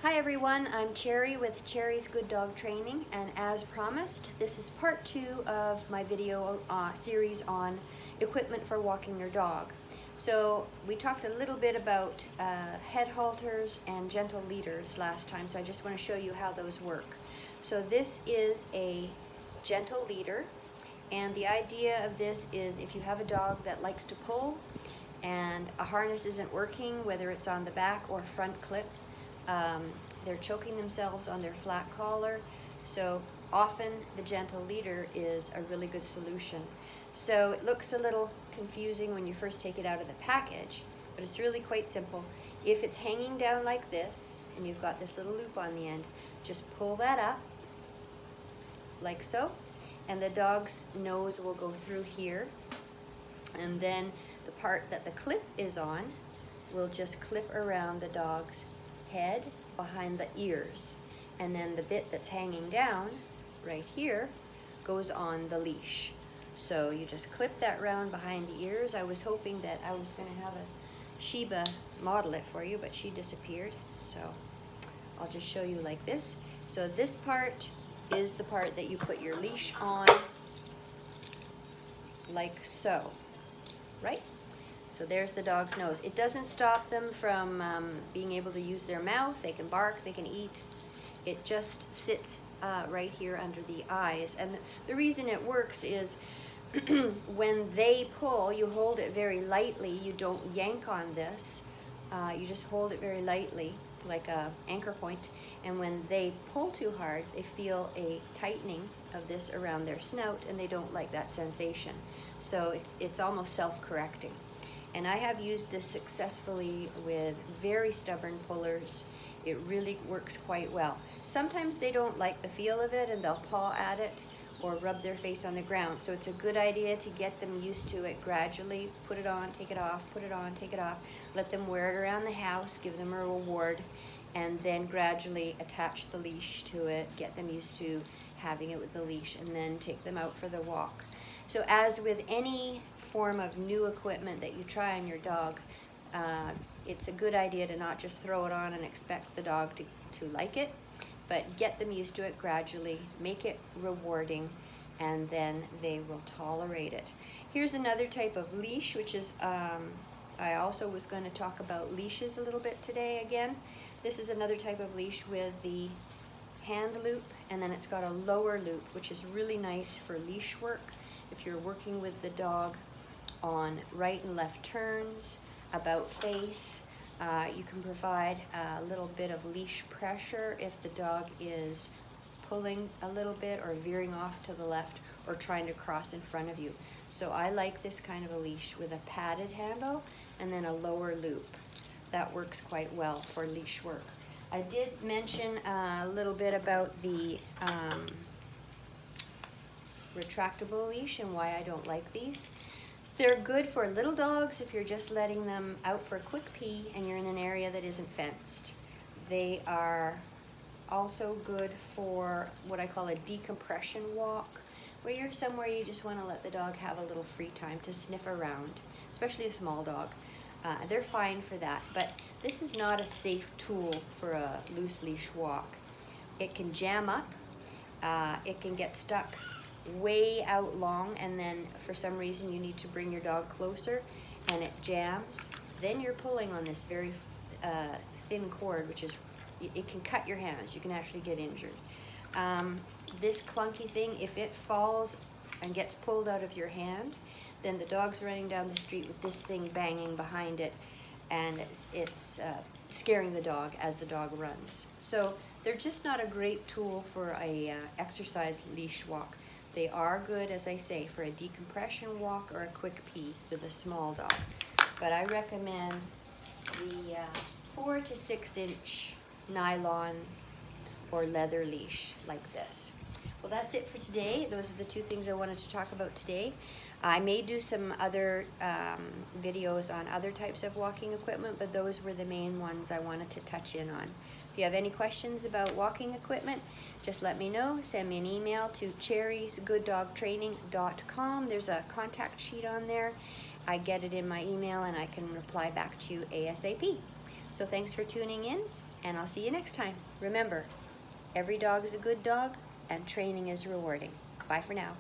Hi everyone, I'm Cherry with Cherry's Good Dog Training, and as promised, this is part 2 of my video series on equipment for walking your dog. So we talked a little bit about head halters and gentle leaders last time, so I just want to show you how those work. So this is a gentle leader, and the idea of this is if you have a dog that likes to pull and a harness isn't working, whether it's on the back or front clip, they're choking themselves on their flat collar, so often the gentle leader is a really good solution. So it looks a little confusing when you first take it out of the package, but it's really quite simple. If it's hanging down like this and you've got this little loop on the end, just pull that up like so, and the dog's nose will go through here, and then the part that the clip is on will just clip around the dog's head behind the ears, and then the bit that's hanging down right here goes on the leash. So you just clip that round behind the ears. I was hoping that I was going to have a Sheba model it for you, but she disappeared, so I'll just show you like this. So this part is the part that you put your leash on, like so, right? So there's the dog's nose. It doesn't stop them from being able to use their mouth. They can bark, they can eat. It just sits right here under the eyes. And the reason it works is when they pull, you hold it very lightly. You don't yank on this. You just hold it very lightly, like a anchor point. And when they pull too hard, they feel a tightening of this around their snout, and they don't like that sensation. So it's almost self-correcting. And I have used this successfully with very stubborn pullers. It really works quite well. Sometimes they don't like the feel of it and they'll paw at it or rub their face on the ground. So it's a good idea to get them used to it gradually. Put it on, take it off, put it on, take it off. Let them wear it around the house, give them a reward, and then gradually attach the leash to it, get them used to having it with the leash, and then take them out for the walk. So as with any form of new equipment that you try on your dog, it's a good idea to not just throw it on and expect the dog to like it, but get them used to it gradually, make it rewarding, and then they will tolerate it. Here's another type of leash, which is, I also was going to talk about leashes a little bit today again. This is another type of leash with the hand loop, and then it's got a lower loop, which is really nice for leash work. If you're working with the dog on right and left turns, about face, you can provide a little bit of leash pressure if the dog is pulling a little bit or veering off to the left or trying to cross in front of you. So I like this kind of a leash with a padded handle and then a lower loop. That works quite well for leash work. I did mention a little bit about the retractable leash and why I don't like these. They're good for little dogs if you're just letting them out for a quick pee and you're in an area that isn't fenced. They are also good for what I call a decompression walk, where you're somewhere you just want to let the dog have a little free time to sniff around, especially a small dog. They're fine for that, but this is not a safe tool for a loose leash walk. It can jam up, it can get stuck way out long, and then for some reason you need to bring your dog closer and it jams. Then you're pulling on this very thin cord, which is, it can cut your hands. You can actually get injured. This clunky thing, if it falls and gets pulled out of your hand, then the dog's running down the street with this thing banging behind it, and it's scaring the dog as the dog runs. So they're just not a great tool for a exercise leash walk. They are good, as I say, for a decompression walk or a quick pee with a small dog. But I recommend the 4 to 6 inch nylon or leather leash like this. Well, that's it for today. Those are the 2 things I wanted to talk about today. I may do some other videos on other types of walking equipment, but those were the main ones I wanted to touch in on. If you have any questions about walking equipment, just let me know. Send me an email to cherrysgooddogtraining.com. There's a contact sheet on there. I get it in my email and I can reply back to you ASAP. So thanks for tuning in, And I'll see you next time. Remember, every dog is a good dog, and training is rewarding. Bye for now.